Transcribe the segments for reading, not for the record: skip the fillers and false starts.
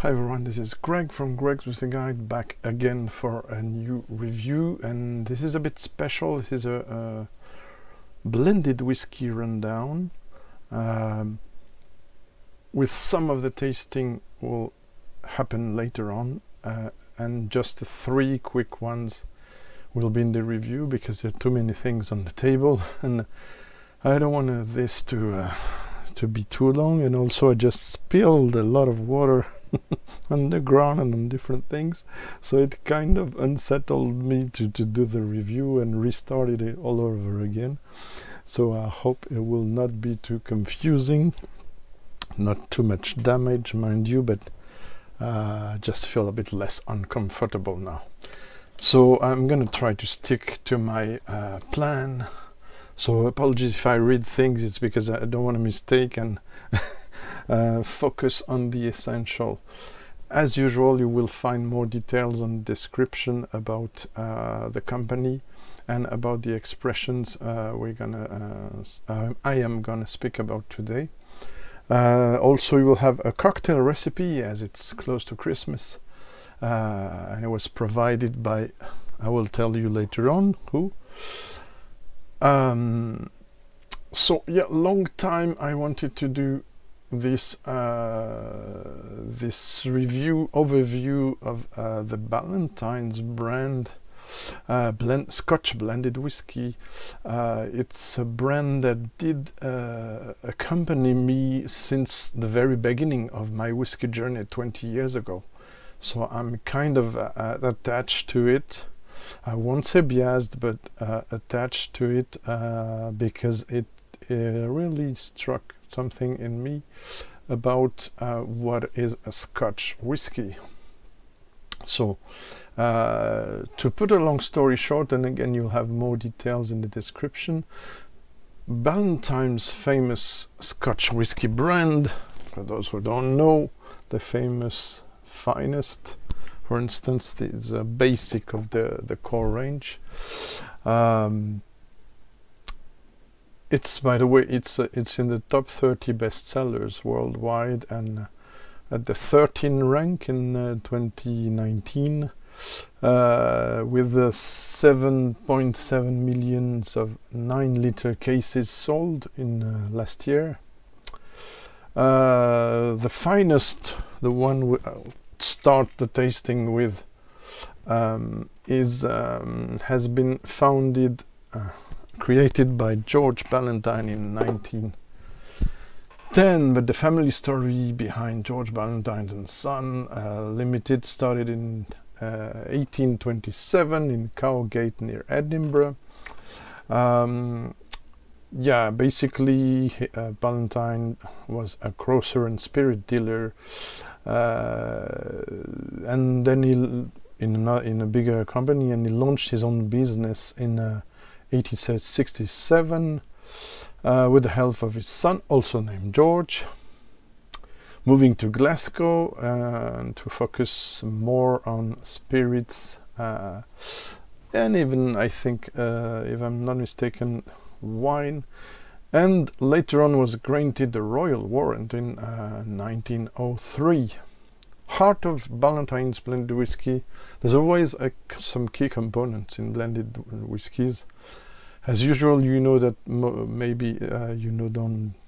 Hi everyone, this is Greg from Greg's Whiskey Guide, back again for a new review, and this is a bit special. This is a blended whiskey rundown. With some of the tasting will happen later on, and just the three quick ones will be in the review because there are too many things on the table, and I don't want this to be too long. And also I just spilled a lot of water on the ground and on different things, so it kind of unsettled me to do the review and restarted it all over again. So I hope it will not be too confusing, not too much damage, mind you, but just feel a bit less uncomfortable now. So I'm gonna try to stick to my plan. So apologies if I read things, it's because I don't want to mistake and focus on the essential. As usual, you will find more details on the description about the company and about the expressions I am gonna speak about today. Also, you will have a cocktail recipe as it's close to Christmas, and it was provided by, I will tell you later on who. So yeah, long time I wanted to do this this overview of the Ballantine's brand Scotch Blended Whiskey. It's a brand that did accompany me since the very beginning of my whiskey journey 20 years ago. So I'm kind of attached to it. I won't say biased, but attached to it because it really struck something in me about what is a Scotch whiskey. So to put a long story short, and again you'll have more details in the description, Ballantine's famous Scotch whiskey brand, for those who don't know, the famous Finest, for instance, is a basic of the core range. It's, by the way, it's in the top 30 bestsellers worldwide, and at the 13th rank in 2019, with 7.7 millions of 9-liter cases sold in last year. The Finest, the one we'll start the tasting with, has been created by George Ballantine in 1910, but the family story behind George Ballantine and Son Limited started in 1827 in Cowgate near Edinburgh. Yeah, basically Ballantine was a grocer and spirit dealer, and then he in a bigger company, and he launched his own business in 1867 with the help of his son, also named George, moving to Glasgow to focus more on spirits and even, I think, if I'm not mistaken, wine, and later on was granted the royal warrant in 1903. Heart of Ballantine's blended whiskey. There's always some key components in blended whiskies. As usual, you know that maybe you know,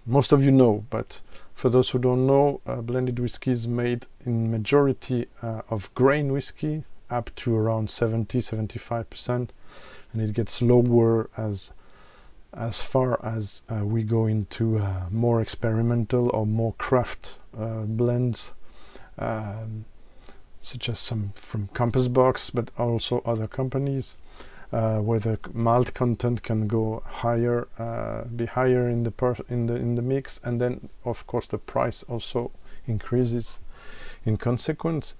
most of you know, but for those who don't know, blended whiskey is made in majority of grain whiskey, up to around 70-75%, and it gets lower as far as we go into more experimental or more craft blends, such as some from Compass Box, but also other companies, where the malt content can go higher, be higher in the mix, and then of course the price also increases in consequence.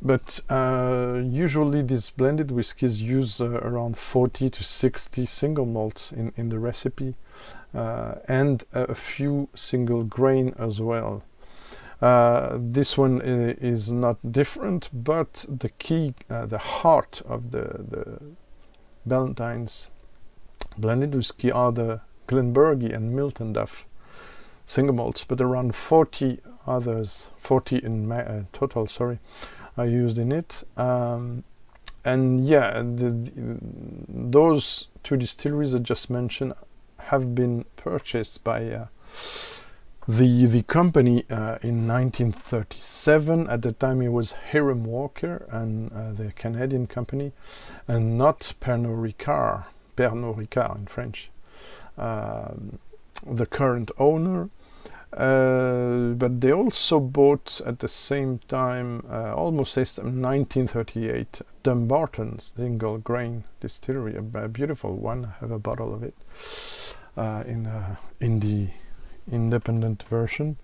But usually these blended whiskies use around 40 to 60 single malts in the recipe, and a few single grain as well. This one is not different, but the key, the heart of the Ballantine's blended whiskey are the Glenbergie and Milton Duff single malts, but around 40 others, 40 in total, sorry, I used in it. And yeah, those two distilleries I just mentioned have been purchased by the company in 1937. At the time it was Hiram Walker and the Canadian company, and not Pernod Ricard in French, the current owner. But they also bought at the same time, almost 1938, Dumbarton's single grain distillery, a beautiful one. I have a bottle of it in the independent version.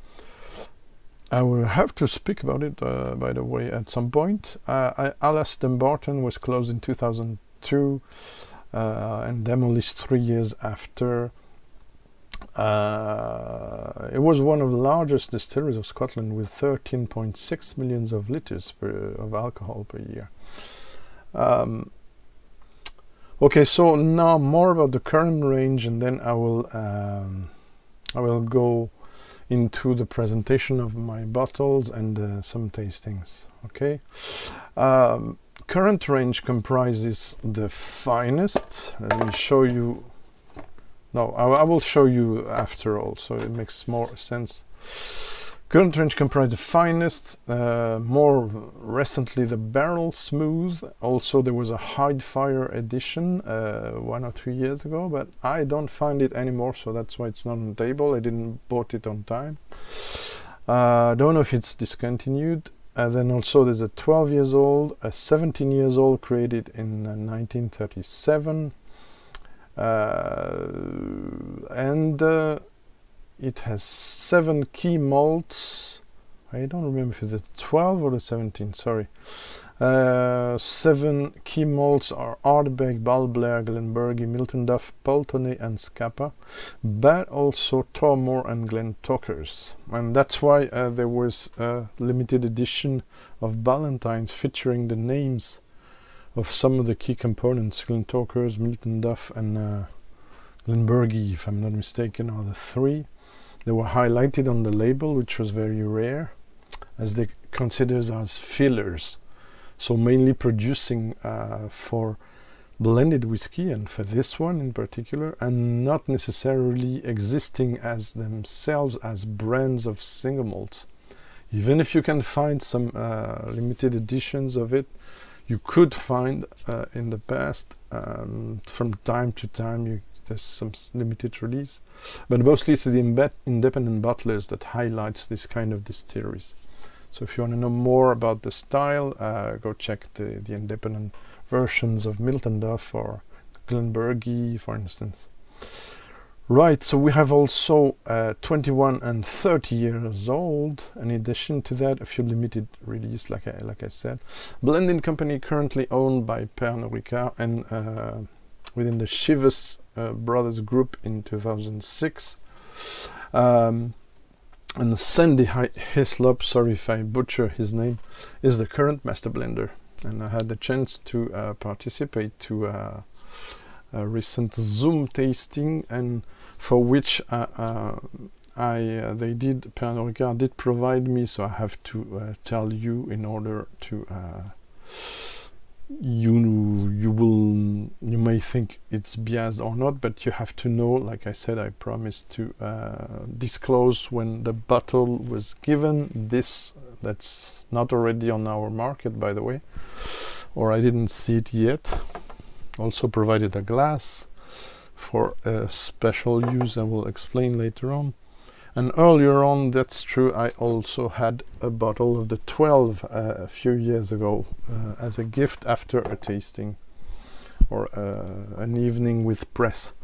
I will have to speak about it, by the way, at some point. Alas Dumbarton was closed in 2002 and demolished 3 years after. It was one of the largest distilleries of Scotland, with 13.6 million of liters of alcohol per year. Okay, so now more about the current range, and then I will go into the presentation of my bottles and some tastings. Okay, current range comprises the finest. Let me show you. No, I will show you after all, so it makes more sense. Current range comprises the finest, more recently the barrel smooth. Also there was a hide fire edition 1 or 2 years ago, but I don't find it anymore, so that's why it's not on the table. I didn't bought it on time. Don't know if it's discontinued. Then also there's a 12 years old, a 17 years old created in 1937. And it has 7 key malts. I don't remember if it's the 12 or the 17, sorry. 7 key malts are Ardbeg, Balblair, Glenbergie, Milton Duff, Pulteney and Scapa, but also Tormore and Glentockers. And that's why there was a limited edition of Ballantine's featuring the names of some of the key components. Glentockers, Milton Duff and Glenbergie, if I'm not mistaken, are the 3. They were highlighted on the label, which was very rare, as they consider as fillers. So mainly producing for blended whiskey, and for this one in particular, and not necessarily existing as themselves as brands of single malts. Even if you can find some limited editions of it, you could find in the past, from time to time, there's some limited release, but mostly it's the independent bottlers that highlights this kind of distilleries. So if you want to know more about the style, go check the independent versions of Milton Duff or Glenbergie, for instance. Right, so we have also 21 and 30 years old. In addition to that, a few limited release, like I said. Blending company currently owned by Pernod Ricard and within the Chivas Brothers Group in 2006. And Sandy Hyslop, sorry if I butcher his name, is the current master blender. And I had the chance to participate to a recent Zoom tasting, and for which Pernod Ricard did provide me, so I have to tell you in order to you may think it's biased or not, but you have to know, like I said, I promised to disclose when the bottle was given. That's not already on our market, by the way, or I didn't see it yet. Also provided a glass for a special use I will explain later on. And earlier on, that's true, I also had a bottle of the 12 a few years ago as a gift after a tasting or an evening with press.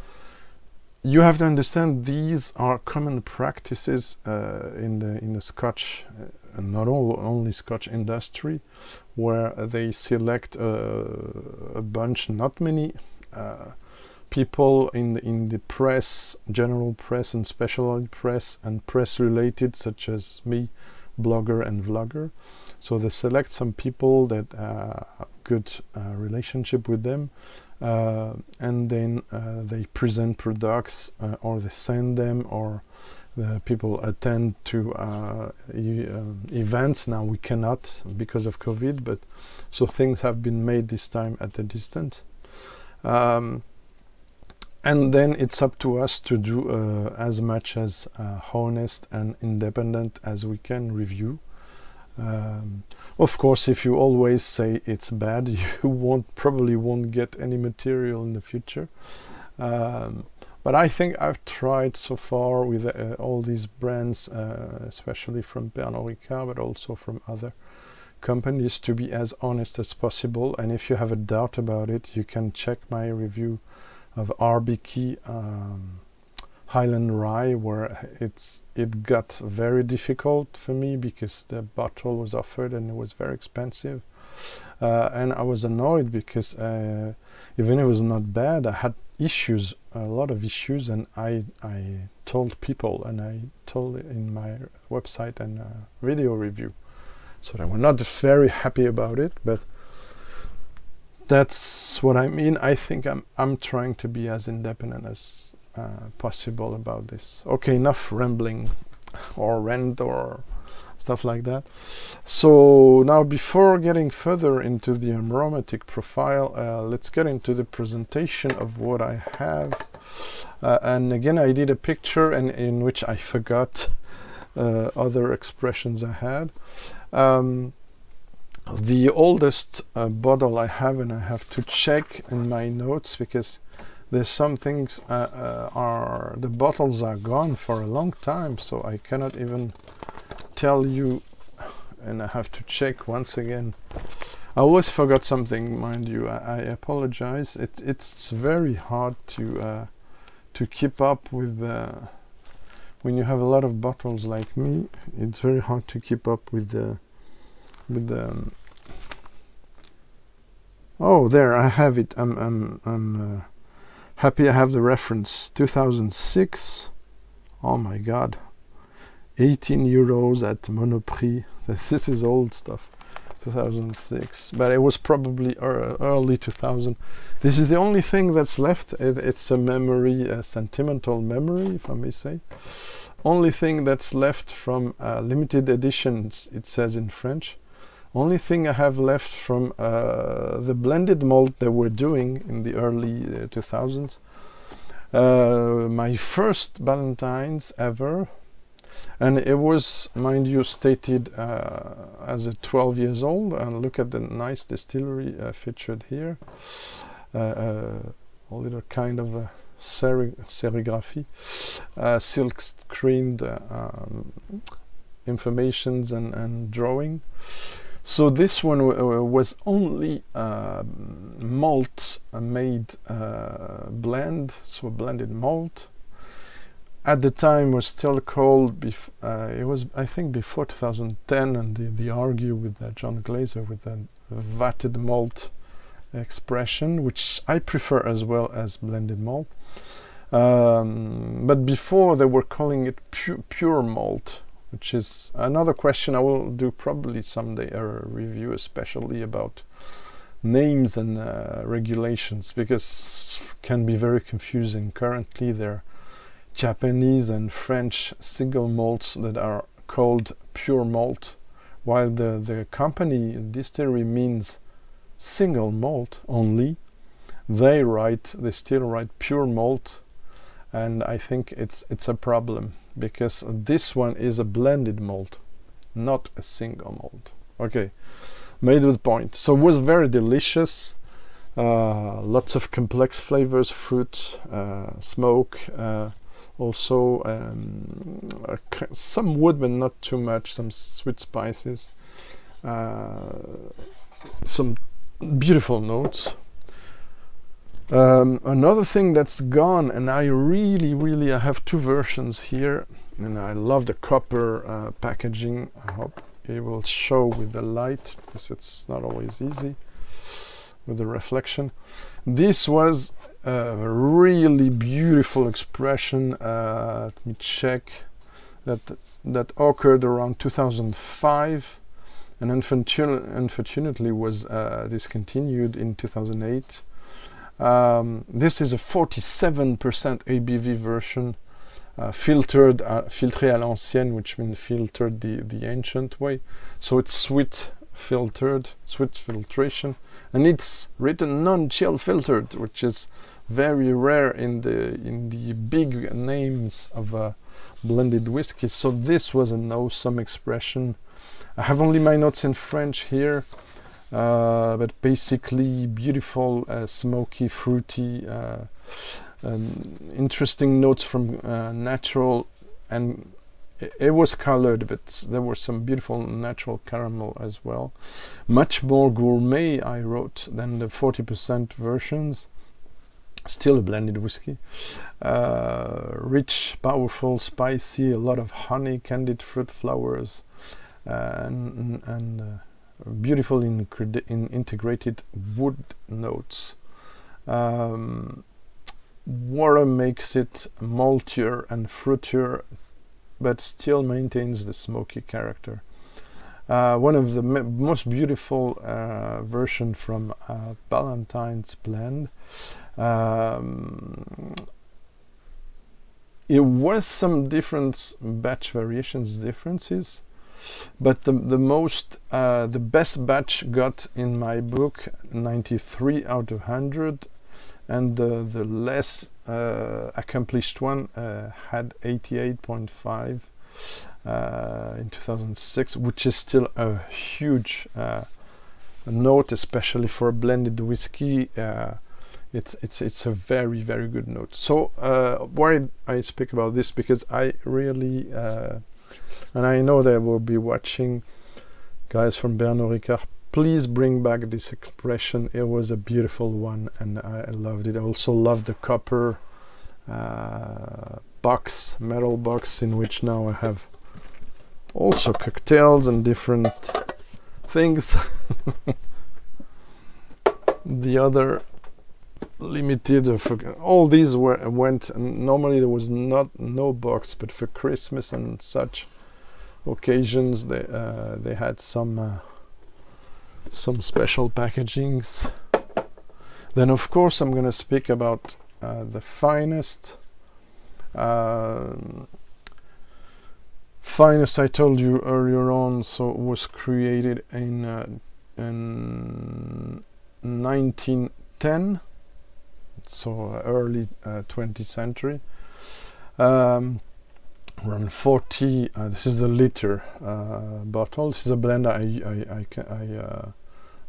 You have to understand these are common practices in the Scotch, and not only Scotch industry, where they select a bunch, not many people in the press, general press and specialized press and press related, such as me, blogger and vlogger. So they select some people that good relationship with them, and then they present products, or they send them, or people attend to events. Now we cannot because of COVID, but so things have been made this time at a distance. And then it's up to us to do as much as honest and independent as we can review. Of course, if you always say it's bad, you probably won't get any material in the future. But I think I've tried so far with all these brands, especially from Pernod Ricard, but also from other companies, to be as honest as possible. And if you have a doubt about it, you can check my review of RBK Highland Rye, where it got very difficult for me because the bottle was offered and it was very expensive. And I was annoyed because even if it was not bad, I had issues, a lot of issues, and I told people, and I told it in my website and video review. So they were not very happy about it, but that's what I mean. I think I'm trying to be as independent as possible about this. Okay, enough rambling or rant or stuff like that. So now, before getting further into the aromatic profile, let's get into the presentation of what I have. And again, I did a picture in which I forgot other expressions I had. The oldest bottle I have, and I have to check in my notes because there's some things the bottles are gone for a long time, so I cannot even tell you, and I have to check once again. I always forgot something, mind you. I apologize. It's very hard to keep up with when you have a lot of bottles like me. It's very hard to keep up with the oh, there I have it. I'm happy I have the reference. 2006. Oh my God. 18 euros at Monoprix. This is old stuff. 2006, but it was probably early 2000. This is the only thing that's left. It's a memory, a sentimental memory, if I may say. Only thing that's left from limited editions, it says in French. Only thing I have left from the blended malt they were doing in the early 2000s. My first Ballantines ever. And it was, mind you, stated as a 12 years old. And look at the nice distillery featured here. A little kind of a serigraphy, silk screened informations and drawing. So this one was only malt made blend, so blended malt. At the time was still called, it was I think before 2010, and the argue with John Glaser with the vatted malt expression, which I prefer as well as blended malt. But before they were calling it pure malt, which is another question. I will do probably someday a review especially about names and regulations, because it can be very confusing. Currently they're Japanese and French single malts that are called pure malt, while the company distillery means single malt only. They still write pure malt, and I think it's a problem, because this one is a blended malt, not a single malt. Okay, made with point. So it was very delicious. Lots of complex flavors, fruit, smoke, also some wood, but not too much, some sweet spices, some beautiful notes. Another thing that's gone, and I really I have two versions here, and I love the copper packaging. I hope it will show with the light, because it's not always easy with the reflection. This was a really beautiful expression. Let me check. That occurred around 2005, and unfortunately was discontinued in 2008. This is a 47% ABV version. filtered, filtré à l'ancienne, which means filtered the ancient way. So it's sweet filtration, and it's written non-chill filtered, which is very rare in the big names of blended whiskey. So this was an awesome expression. I have only my notes in French here, but basically beautiful, smoky, fruity, interesting notes from natural, and it was colored, but there were some beautiful natural caramel as well. Much more gourmet, I wrote, than the 40% versions. Still a blended whiskey. Rich, powerful, spicy, a lot of honey, candied fruit flowers, and beautiful in integrated wood notes. Water makes it maltier and fruitier, but still maintains the smoky character. One of the most beautiful version from Ballantines blend. It was some different batch differences, but the best batch got in my book 93 out of 100, and the less accomplished one had 88.5 in 2006, which is still a huge note, especially for a blended whiskey. It's a very, very good note. So why I speak about this, because I really and I know they will be watching, guys from Pernod Ricard, please bring back this expression. It was a beautiful one, and I loved it. I also loved the copper box, metal box, in which now I have also cocktails and different things. The other limited, all these went, and normally there was no box, but for Christmas and such occasions they had some special packagings. Then of course I'm going to speak about the finest. Finest, I told you earlier on, so it was created in 1910, so early 20th century. Around 40. This is the liter bottle. This is a blend I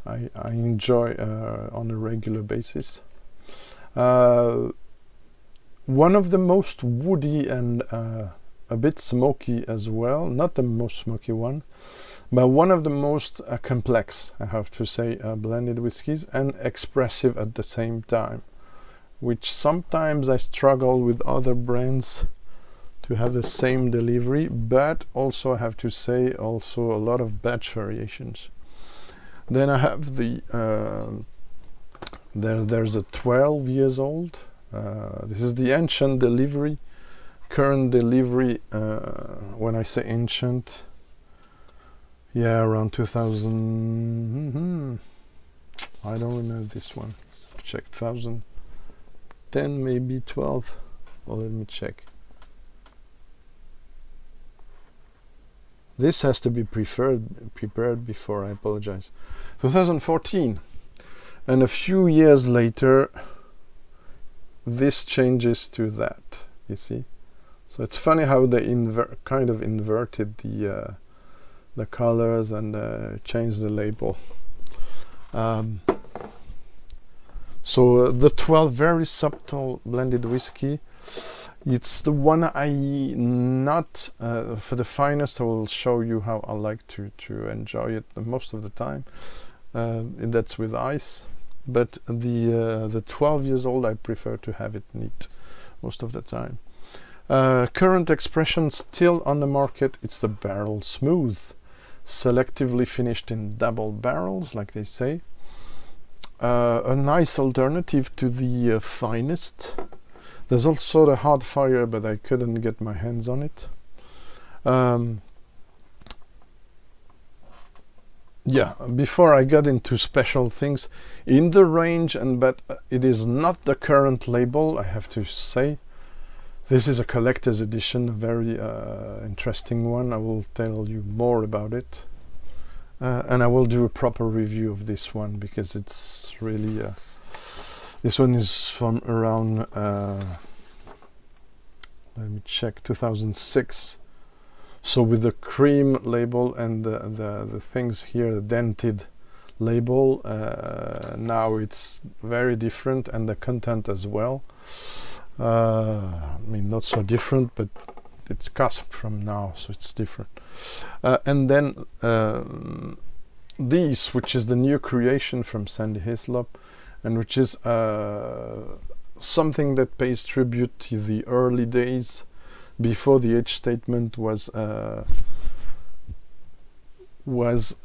enjoy on a regular basis. One of the most woody and a bit smoky as well. Not the most smoky one, but one of the most complex, I have to say, blended whiskies, and expressive at the same time, which sometimes I struggle with other brands to have the same delivery, but also I have to say also a lot of batch variations. Then I have the there's a 12 years old. This is the ancient delivery. Current delivery, when I say ancient, yeah, around 2000. I don't remember this one. Check 2010, maybe 12. Well, let me check. This has to be prepared before, I apologize. 2014, and a few years later this changes to that, you see. So it's funny how they kind of inverted the colors and changed the label. So the 12, very subtle blended whiskey. It's the one for the finest. I will show you how I like to enjoy it most of the time. And that's with ice. But the 12 years old, I prefer to have it neat most of the time. Current expression still on the market. It's the barrel smooth, selectively finished in double barrels, like they say. A nice alternative to the finest. There's also the hard fire, but I couldn't get my hands on it. Yeah, before I got into special things in the range, but it is not the current label, I have to say. This is a collector's edition, a very interesting one. I will tell you more about it. And I will do a proper review of this one because it's really... this one is from around, let me check, 2006. So with the cream label and the things here, the dented label, now it's very different, and the content as well. I mean, not so different, but it's cast from now, so it's different. And then this, which is the new creation from Sandy Hyslop, and which is something that pays tribute to the early days before the age statement was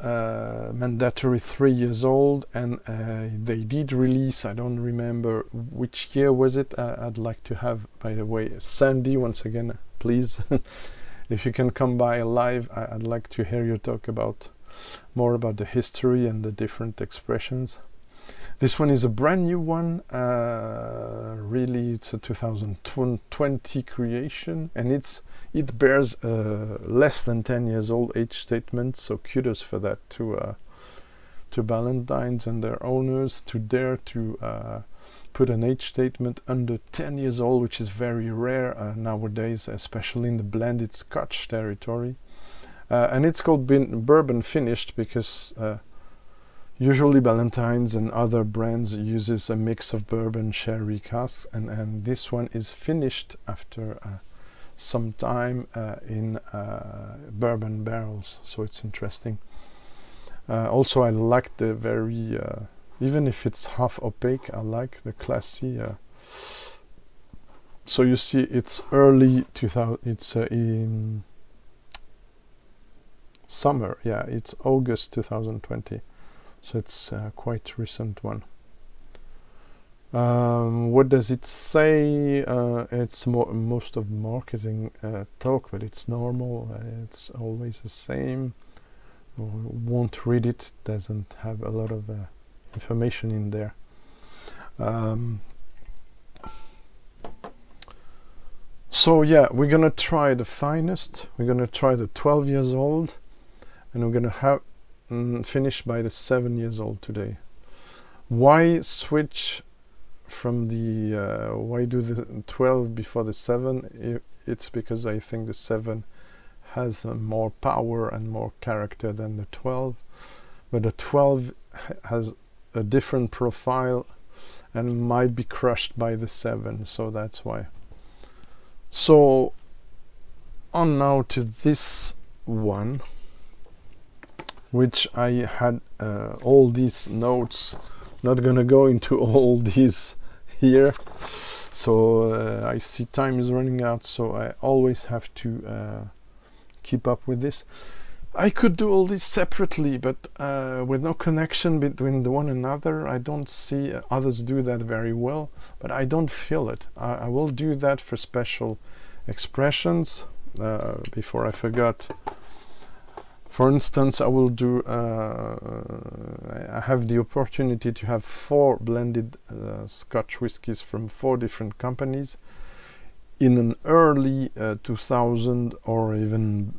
mandatory 3 years old, and they did release, I don't remember which year was it. I'd like to have, by the way, Sandy, once again, please, if you can come by live, I'd like to hear you talk about more about the history and the different expressions. This one is a brand new one, really. It's a 2020 creation, and it bears less than 10 years old age statement, so kudos for that to Ballantines and their owners to dare to put an age statement under 10 years old, which is very rare nowadays, especially in the blended Scotch territory. And it's called Bourbon Finished because usually Ballantines and other brands uses a mix of bourbon sherry casks, and this one is finished after some time in bourbon barrels, so it's interesting. Also, I like the very, even if it's half opaque, I like the classy. So you see, it's early 2000. It's in summer. Yeah, it's August 2020. So it's quite recent one. What does it say? It's most of marketing talk, but it's normal. It's always the same. Won't read it. Doesn't have a lot of information in there. So yeah, we're gonna try the finest. We're gonna try the 12 years old, and we're gonna have finish by the 7 years old today. Why switch from the why do the 12 before the 7? It's because I think the 7 has more power and more character than the 12, but the 12 has a different profile and might be crushed by the 7, so that's why. So on now to this one, which I had all these notes. Not gonna go into all these here, so I see time is running out, so I always have to keep up with this. I could do all this separately, but with no connection between the one another. I don't see others do that very well, but I don't feel it. I will do that for special expressions. Before I forgot, for instance, I will do, I have the opportunity to have 4 blended Scotch whiskies from 4 different companies in an early 2000 or even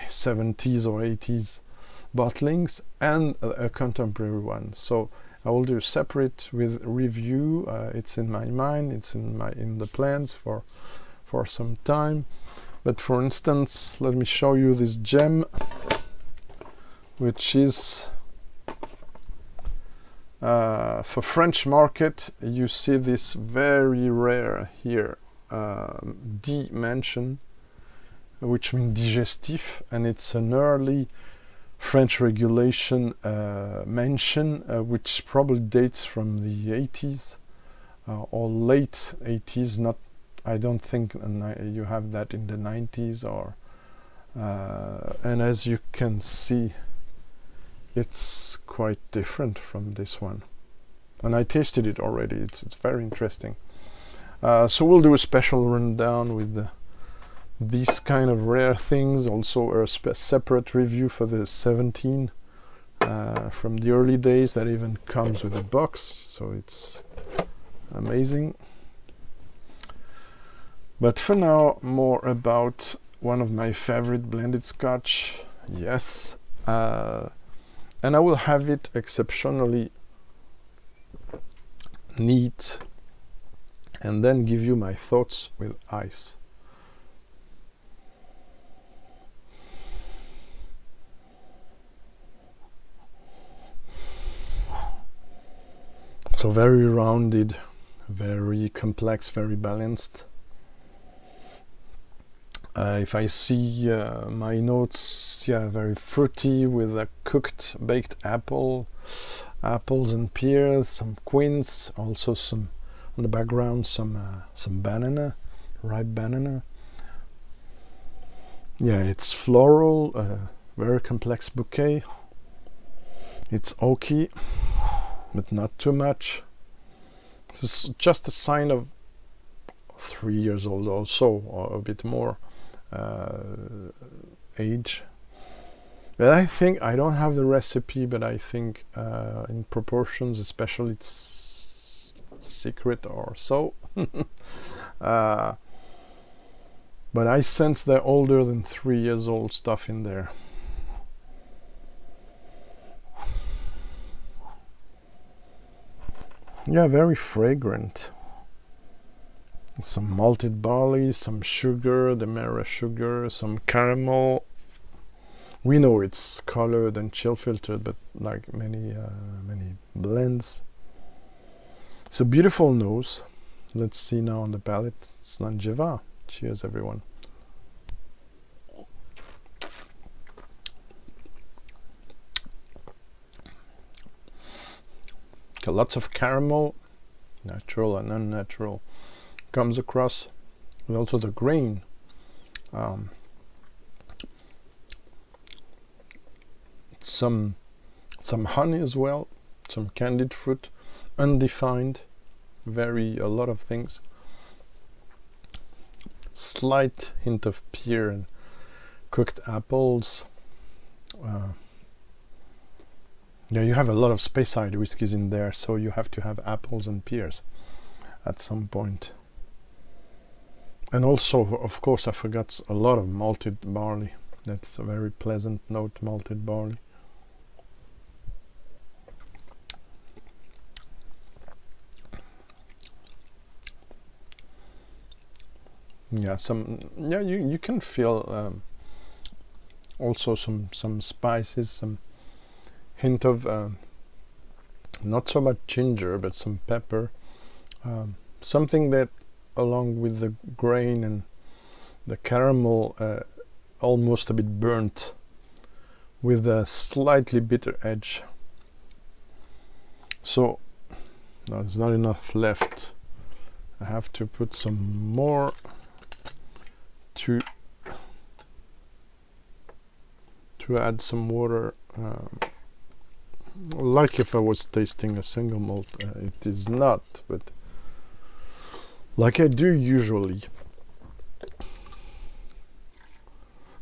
70s or 80s bottlings, and a contemporary one. So I will do separate with review. It's in my mind, it's in the plans for some time. But for instance, let me show you this gem, which is for French market. You see this very rare here D mention, which means digestif, and it's an early French regulation mention, which probably dates from the 80s or late 80s. Not, I don't think you have that in the 90s, or and as you can see, it's quite different from this one, and I tasted it already. It's very interesting. So we'll do a special rundown with these kind of rare things. Also a separate review for the 17 from the early days that even comes with a box, so it's amazing. But for now, more about one of my favorite blended scotch. Yes, and I will have it exceptionally neat and then give you my thoughts with ice. So very rounded, very complex, very balanced. If I see my notes, yeah, very fruity with a cooked baked apples and pears, some quince, also some on the background, some banana, ripe banana. Yeah, it's floral, very complex bouquet. It's oaky, but not too much. This is just a sign of 3 years old or so, or a bit more age. But I think, I don't have the recipe, but I think in proportions, especially it's secret or so. But I sense they're older than 3 years old stuff in there. Yeah, very fragrant. Some malted barley, some sugar, demerara sugar, some caramel. We know it's colored and chill filtered, but like many blends. It's a beautiful nose. Let's see now on the palate. It's Langeva. Cheers, everyone. Okay, lots of caramel, natural and unnatural, comes across, and also the grain. Some honey as well, some candied fruit, undefined, a lot of things. Slight hint of pear and cooked apples. Yeah, you have a lot of Speyside whiskies in there, so you have to have apples and pears at some point. And also, of course, I forgot a lot of malted barley. That's a very pleasant note, malted barley. Yeah, you can feel also some spices, some hint of not so much ginger, but some pepper, something that along with the grain and the caramel, almost a bit burnt with a slightly bitter edge. So no, there's not enough left. I have to put some more to add some water, like if I was tasting a single malt. It is not, but like I do usually.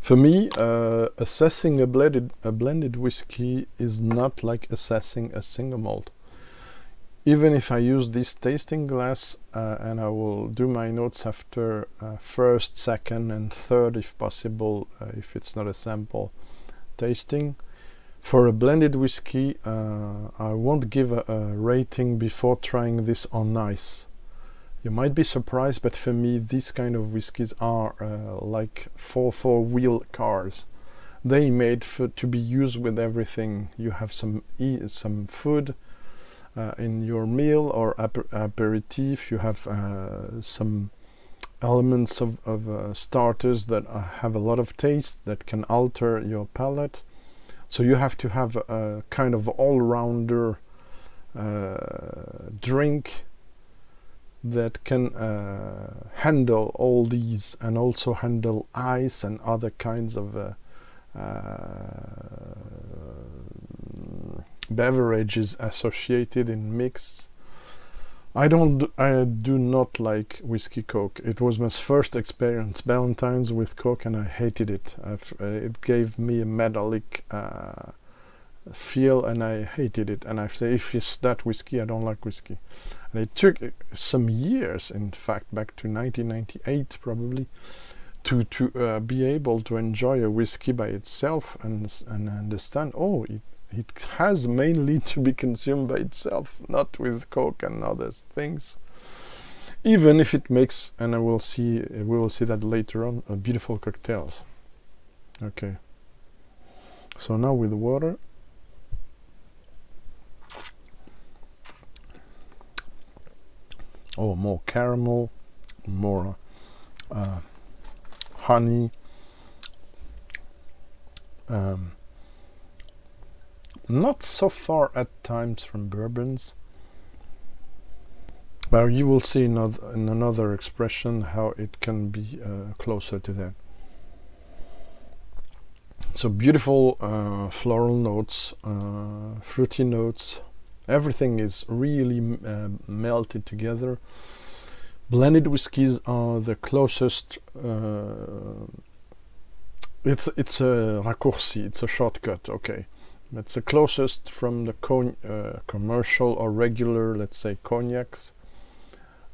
For me, assessing a blended whiskey is not like assessing a single malt. Even if I use this tasting glass, and I will do my notes after first, second and third if possible, if it's not a sample tasting. For a blended whiskey, I won't give a rating before trying this on ice. You might be surprised, but for me these kind of whiskies are like four-wheel cars. They made to be used with everything. You have some food in your meal or aperitif. You have some elements of starters that have a lot of taste that can alter your palate. So you have to have a kind of all-rounder drink that can handle all these, and also handle ice and other kinds of beverages associated in mix. I do not like whiskey Coke. It was my first experience, Ballantines with Coke, and I hated it. It gave me a metallic feel, and I hated it. And I say, if it's that whiskey, I don't like whiskey. And it took some years, in fact, back to 1998 probably, to be able to enjoy a whiskey by itself and understand, oh, it has mainly to be consumed by itself, not with Coke and other things. Even if it makes, and we will see that later on, beautiful cocktails. Okay. So now with water. Oh, more caramel, more honey. Not so far at times from bourbons. Well, you will see in another expression how it can be closer to that. So beautiful floral notes, fruity notes. Everything is really melted together. Blended whiskies are the closest. It's a raccourci. It's a shortcut. Okay, it's the closest from the commercial or regular, let's say, cognacs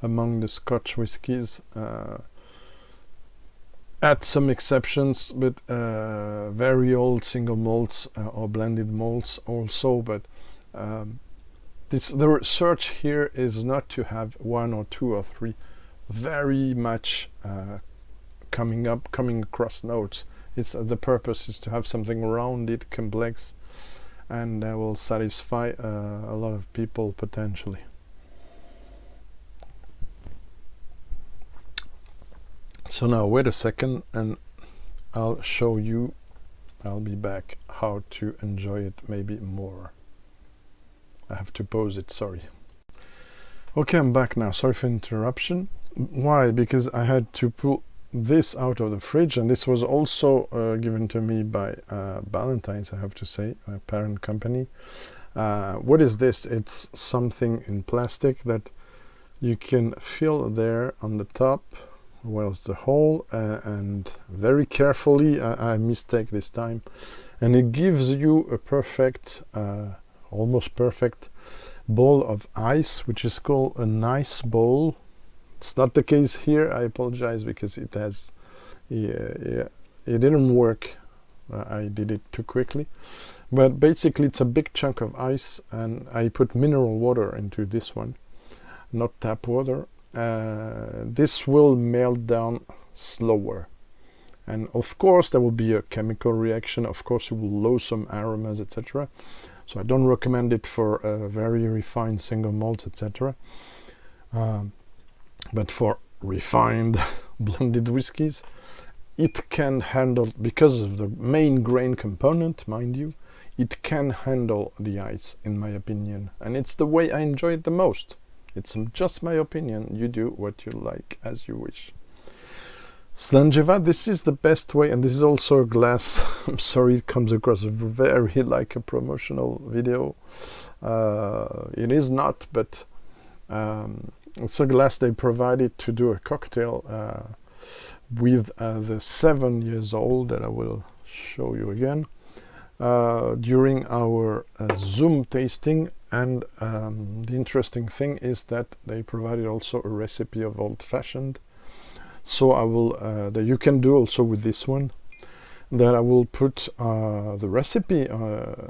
among the Scotch whiskies. Add some exceptions, but very old single malts or blended malts also. But the research here is not to have one or two or three very much coming across notes. The purpose is to have something rounded, complex, and that will satisfy a lot of people potentially. So now wait a second and I'll show you, I'll be back, how to enjoy it maybe more. I have to pause it, sorry. Okay, I'm back now. Sorry for interruption. Why? Because I had to pull this out of the fridge, and this was also given to me by Ballantine's, I have to say, my parent company. What is this? It's something in plastic that you can fill there on the top. Where's the hole? And very carefully, I mistake this time, and it gives you a perfect, almost perfect bowl of ice, which is called a nice bowl. It's not the case here. I apologize because it has, it didn't work. I did it too quickly, but basically it's a big chunk of ice, and I put mineral water into this one, not tap water. This will melt down slower, and of course there will be a chemical reaction. Of course you will lose some aromas, etc. So I don't recommend it for very refined single malts, etc. But for refined blended whiskies, it can handle, because of the main grain component, mind you, it can handle the ice, in my opinion, and it's the way I enjoy it the most. It's just my opinion. You do what you like as you wish. Slangeva, this is the best way, and this is also a glass. I'm sorry, it comes across very like a promotional video. It is not, but it's a glass they provided to do a cocktail with the 7 years old that I will show you again during our Zoom tasting. And the interesting thing is that they provided also a recipe of old-fashioned. So I will, that you can do also with this one, that I will put the recipe,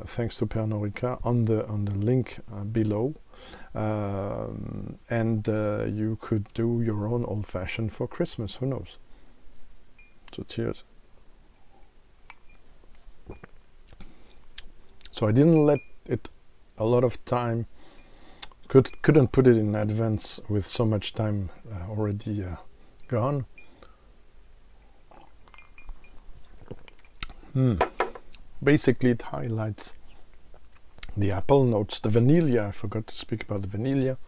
thanks to Pernod Ricard, on the link below. And you could do your own old-fashioned for Christmas, who knows. So cheers. So I didn't let it a lot of time, couldn't put it in advance with so much time already gone. Basically it highlights the apple notes, the vanilla. I forgot to speak about the vanilla,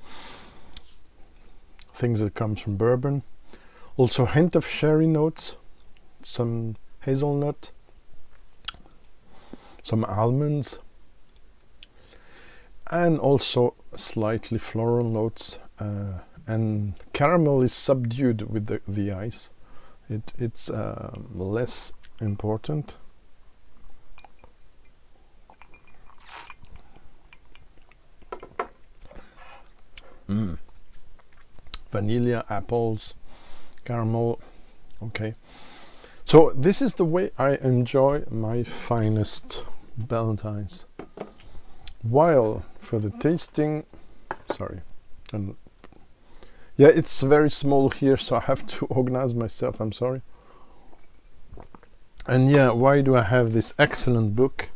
things that comes from bourbon. Also a hint of sherry notes, some hazelnut, some almonds, and also slightly floral notes, and caramel is subdued with the ice. It's less important. Vanilla, apples, caramel. Okay. So this is the way I enjoy my finest Ballantines. While for the tasting, sorry, and yeah, it's very small here, so I have to organize myself, I'm sorry. And yeah, why do I have this excellent book?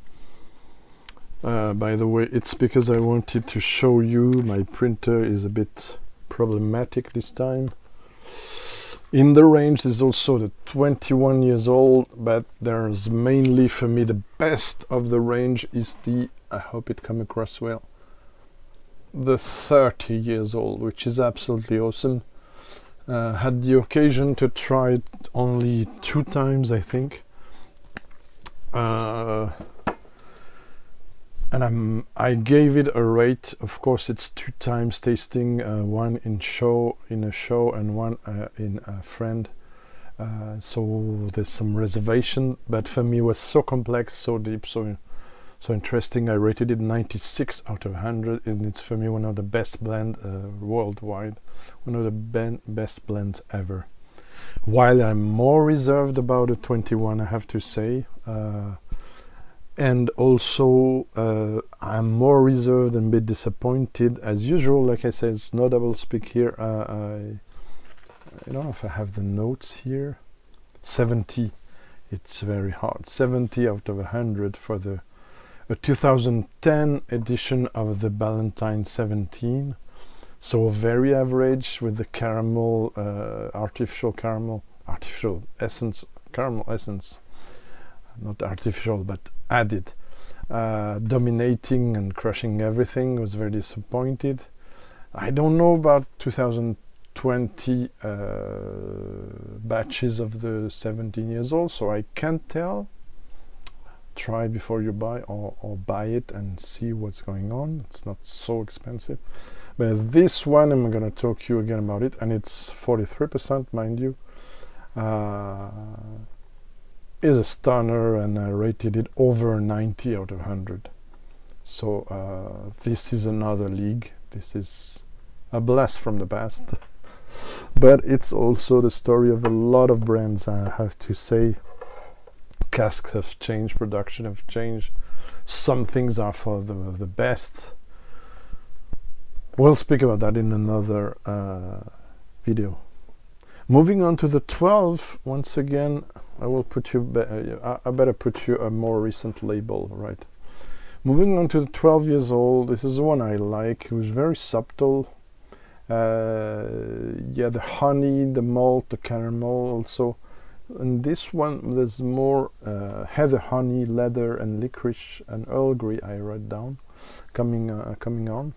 By the way, it's because I wanted to show you my printer is a bit problematic this time. In the range is also the 21 years old, but there's mainly for me the best of the range is the, I hope it come across well, the 30 years old, which is absolutely awesome. Had the occasion to try it only 2 times, I think. And I gave it a rate. Of course, it's 2 times tasting, one in a show and one in a friend. So there's some reservation, but for me it was so complex, so deep, so interesting. I rated it 96 out of 100, and it's for me one of the best blend worldwide, one of the best blends ever. While I'm more reserved about a 21, I have to say. And also I'm more reserved and a bit disappointed as usual. Like I said, it's no double speak here. I don't know if I have the notes here. 70, it's very hard. 70 out of 100 for the 2010 edition of the Ballantine 17. So very average with the caramel, artificial essence, not artificial but added, dominating and crushing everything. Was very disappointed. I don't know about 2020 batches of the 17 years old, so I can't tell. Try before you buy, or buy it and see what's going on. It's not so expensive. But this one, I'm going to talk to you again about it, and it's 43%, mind you. Is a stunner, and I rated it over 90 out of 100. So this is another league. This is a blast from the past. But it's also the story of a lot of brands, I have to say. Casks have changed, production have changed. Some things are for the best. We'll speak about that in another video. Moving on to the 12, once again, I will put you, I better put you a more recent label, right? Moving on to the 12 years old, this is the one I like. It was very subtle. Yeah, the honey, the malt, the caramel also. And this one, there's more heather, honey, leather, and licorice and Earl Grey. I wrote down coming on.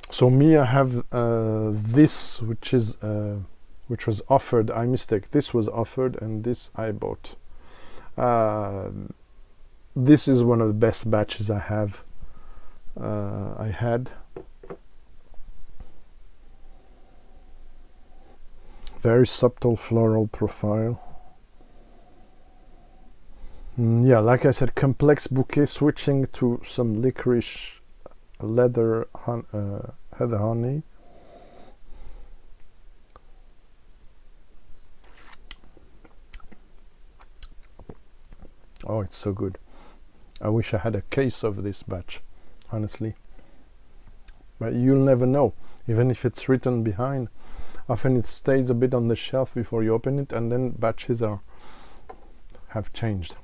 So me, I have this, which was offered. I mistake. This was offered, and this I bought. This is one of the best batches I have. I had. Very subtle floral profile. Yeah, like I said, complex bouquet, switching to some licorice, leather, heather, honey. Oh, it's so good. I wish I had a case of this batch, honestly. But you'll never know, even if it's written behind. Often it stays a bit on the shelf before you open it, and then batches have changed.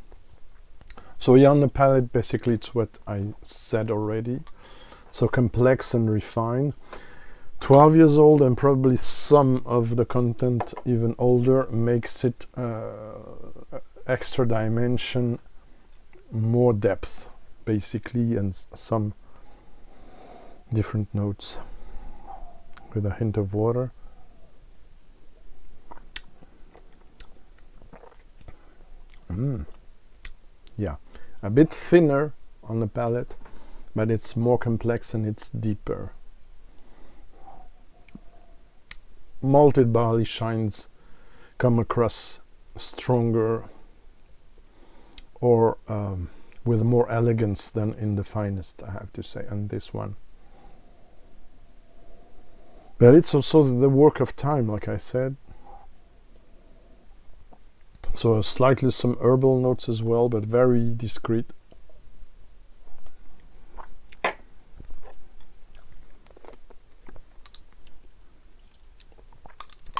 So yeah, on the palate, basically it's what I said already. So complex and refined. 12 years old, and probably some of the content even older, makes it extra dimension, more depth, basically, and some different notes with a hint of water. Yeah, a bit thinner on the palate, but it's more complex and it's deeper. Malted barley shines come across stronger, or with more elegance than in the finest, I have to say. And this one, But it's also the work of time, like I said. So slightly some herbal notes as well, but very discreet.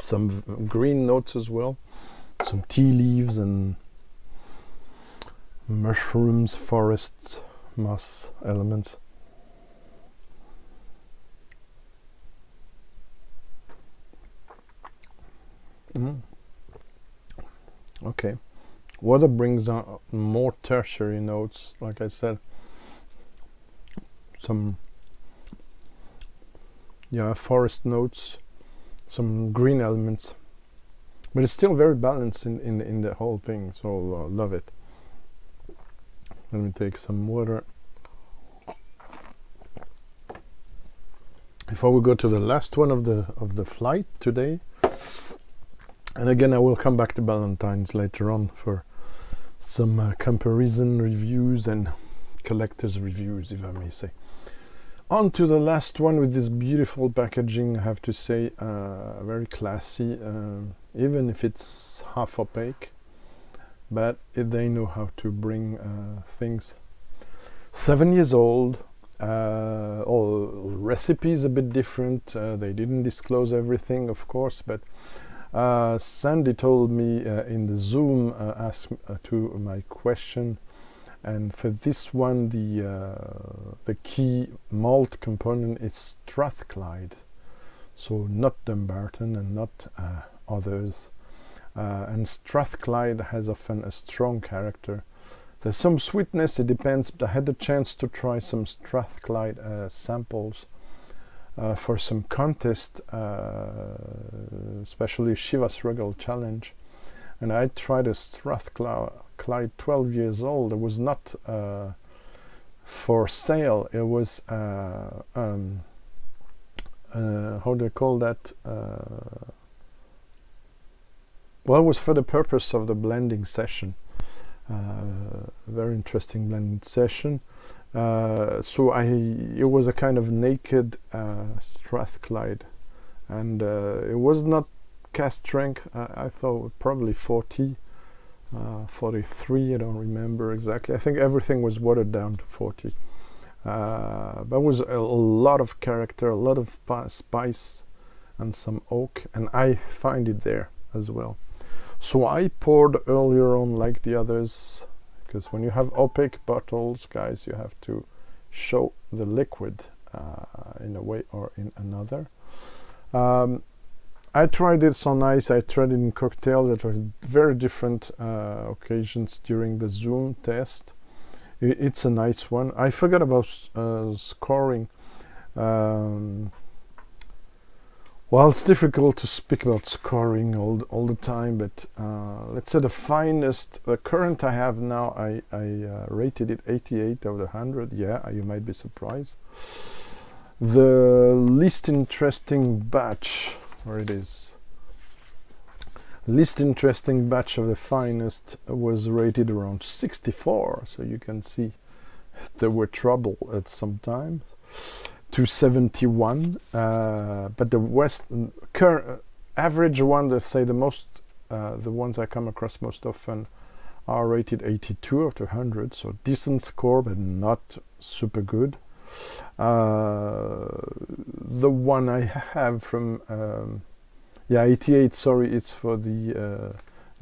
Some green notes as well. Some tea leaves and mushrooms, forest, moss elements. Okay, water brings out more tertiary notes, like I said. Some forest notes, some green elements, but it's still very balanced in the whole thing, so love it. Let me take some water. Before we go to the last one of the flight today, and again I will come back to Ballantines later on for some comparison reviews and collector's reviews, if I may say. On to the last one with this beautiful packaging, I have to say, very classy, even if it's half opaque, but they know how to bring things. 7 years old, all recipes a bit different, they didn't disclose everything, of course, but Sandy told me in the Zoom, asked to my question, and for this one the key malt component is Strathclyde, so not Dumbarton and not others, and Strathclyde has often a strong character. There's some sweetness, it depends, but I had the chance to try some Strathclyde samples for some contest, especially Chivas Regal Challenge, and I tried a Strathclyde 12 years old. It was not for sale, it was how do I call that, well, it was for the purpose of the blending session, very interesting blending session. So it was a kind of naked Strathclyde, and it was not cask strength. I thought probably 40, 43, I don't remember exactly. I think everything was watered down to 40. But was a lot of character, a lot of spice and some oak, and I find it there as well. So I poured earlier on like the others, because when you have opaque bottles, guys, you have to show the liquid in a way or in another. I tried this on ice, I tried it in cocktails at very different occasions during the Zoom test. It's a nice one. I forgot about scoring. Well, it's difficult to speak about scoring all the time, but let's say the finest, the current I have now, I rated it 88 out of 100. Yeah, you might be surprised. The least interesting batch, where it is, least interesting batch of the finest was rated around 64, so you can see there were trouble at some times. To 71, but the average one, let's say the ones I come across most often are rated 82 out of 100, so decent score but not super good. The one I have from 88, sorry, it's for the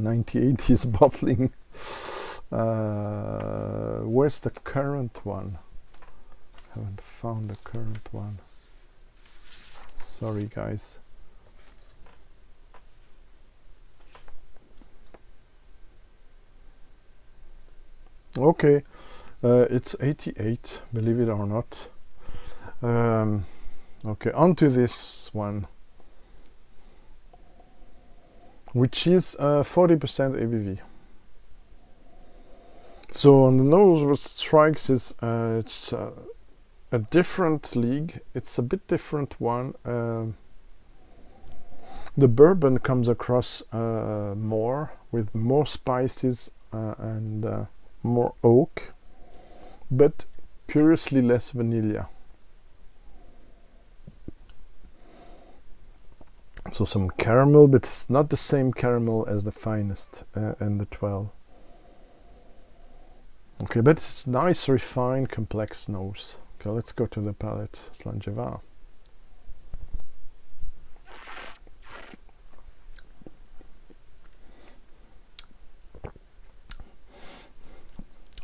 1980s bottling. Where's the current one? Haven't found the current one. Sorry, guys. Okay, it's 88, believe it or not. Okay, on to this one, which is 40% ABV. So on the nose, what strikes is it's a different league. It's a bit different one. The bourbon comes across more, with more spices and more oak, but curiously less vanilla. So some caramel, but it's not the same caramel as the finest and the 12. Okay, but it's nice, refined, complex nose. Okay, let's go to the palate. Slangeva.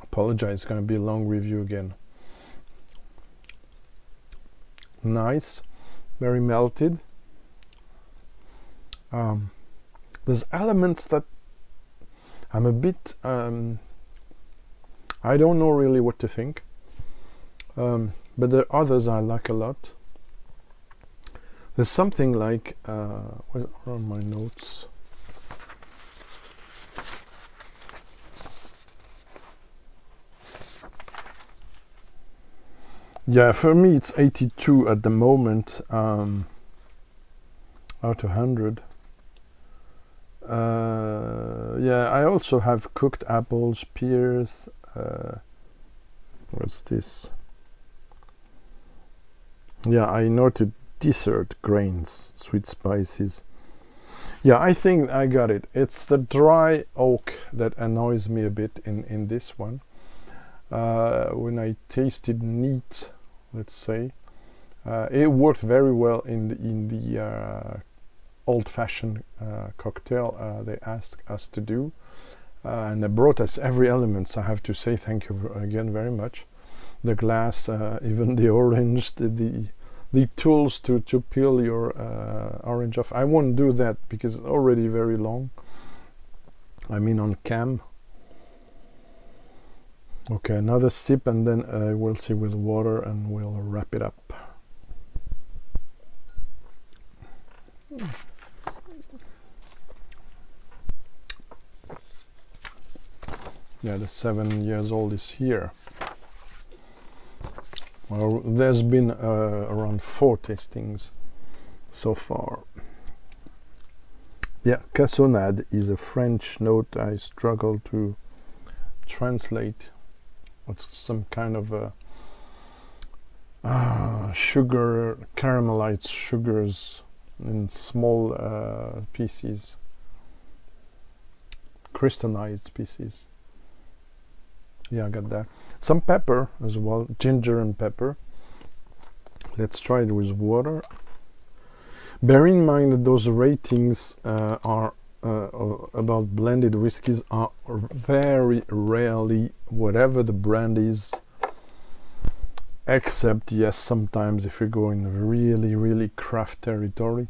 Apologize, it's going to be a long review again. Nice, very melted. There's elements that I'm a bit I don't know really what to think, but the others I like a lot. There's something like what are my notes? Yeah, for me it's 82 at the moment, out of 100. Yeah, I also have cooked apples, pears. What's this? Yeah, I noted dessert grains, sweet spices. Yeah, I think I got it. It's the dry oak that annoys me a bit in this one. When I tasted neat, let's say, it worked very well in the old-fashioned cocktail they asked us to do, and they brought us every element, so I have to say thank you again very much. The glass, even the orange, the tools to peel your orange off. I won't do that because it's already very long. I mean on cam. Okay, another sip and then we'll see with water and we'll wrap it up. Yeah, the 7 years old is here. Well, there's been around 4 tastings so far. Yeah, cassonade is a French note I struggle to translate. It's some kind of a sugar, caramelized sugars in small pieces, crystallized pieces. Yeah, I got that. Some pepper as well, ginger and pepper. Let's try it with water. Bear in mind that those ratings are about blended whiskies are very rarely whatever the brand is, except yes, sometimes if you go in really craft territory.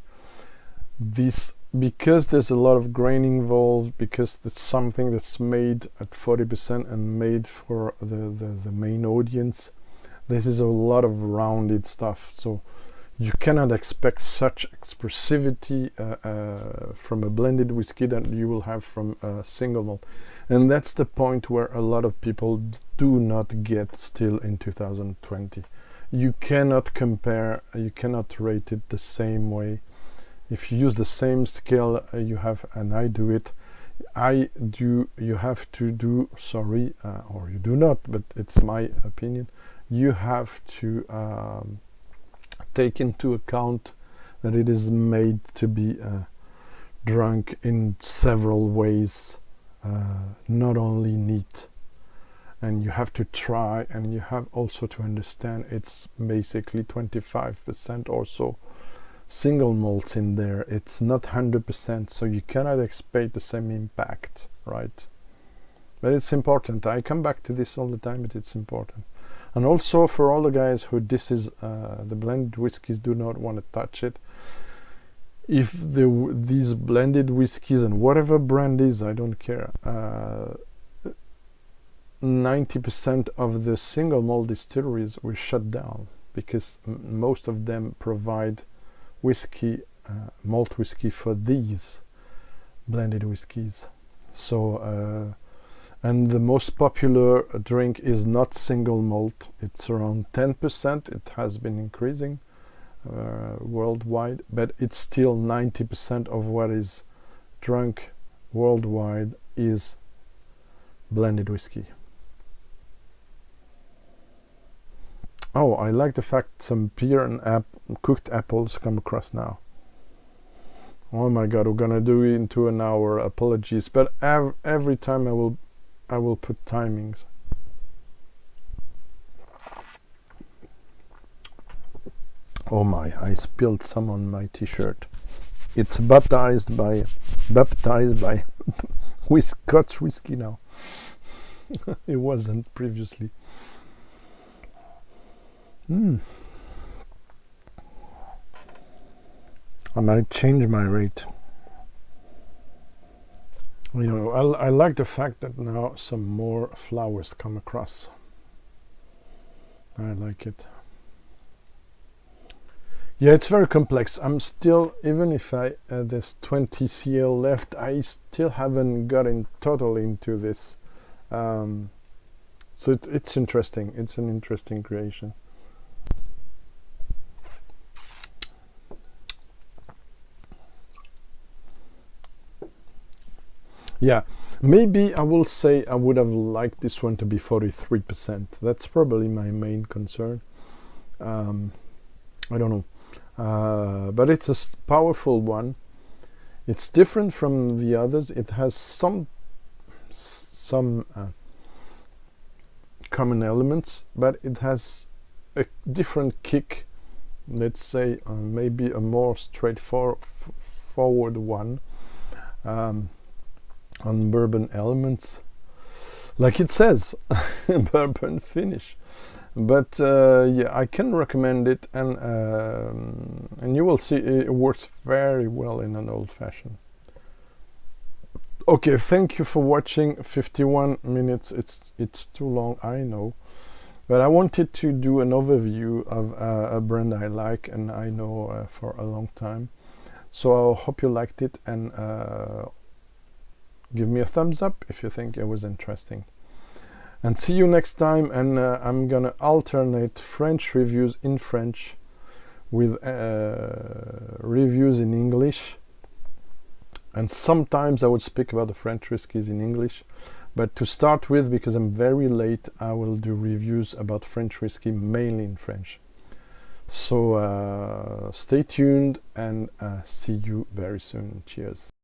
This, because there's a lot of grain involved, because it's something that's made at 40% and made for the main audience, this is a lot of rounded stuff, so you cannot expect such expressivity from a blended whiskey that you will have from a single malt. And that's the point where a lot of people do not get still in 2020. You cannot compare, you cannot rate it the same way. If you use the same scale you have, and I do it, you have to do, sorry, or you do not, but it's my opinion, you have to take into account that it is made to be drunk in several ways, not only neat. And you have to try, and you have also to understand it's basically 25% or so single malts in there. It's not 100%, so you cannot expect the same impact, right? But it's important. I come back to this all the time, but it's important. And also for all the guys who this is the blended whiskies, do not want to touch it. If these blended whiskies, and whatever brand is, I don't care, 90% of the single malt distilleries were shut down because most of them provide whiskey, malt whiskey for these blended whiskies. So and the most popular drink is not single malt. It's around 10%. It has been increasing worldwide, but it's still 90% of what is drunk worldwide is blended whiskey. Oh, I like the fact some pear and cooked apples come across now. Oh my god, we're gonna do it into an hour. Apologies, but every time I will put timings. Oh my, I spilled some on my t-shirt. It's baptized by Scotch whiskey now. It wasn't previously. I might change my rate. You know, I like the fact that now some more flowers come across. I like it. Yeah, it's very complex. I'm still, even if there's 20 CL left, I still haven't gotten totally into this. So it's interesting. It's an interesting creation. Yeah, maybe I will say I would have liked this one to be 43%. That's probably my main concern. I don't know. But it's a powerful one. It's different from the others. It has some common elements, but it has a different kick. Let's say maybe a more straightforward one on bourbon elements, like it says, Bourbon Finish. But yeah, I can recommend it, and you will see it works very well in an old fashioned. Okay, thank you for watching. 51 minutes. It's too long, I know, but I wanted to do an overview of a brand I like and I know for a long time. So I hope you liked it, and give me a thumbs up if you think it was interesting. And see you next time, and I'm gonna alternate French reviews in French with reviews in English. And sometimes I would speak about the French whiskies in English. But to start with, because I'm very late, I will do reviews about French whiskey mainly in French. So stay tuned, and see you very soon. Cheers.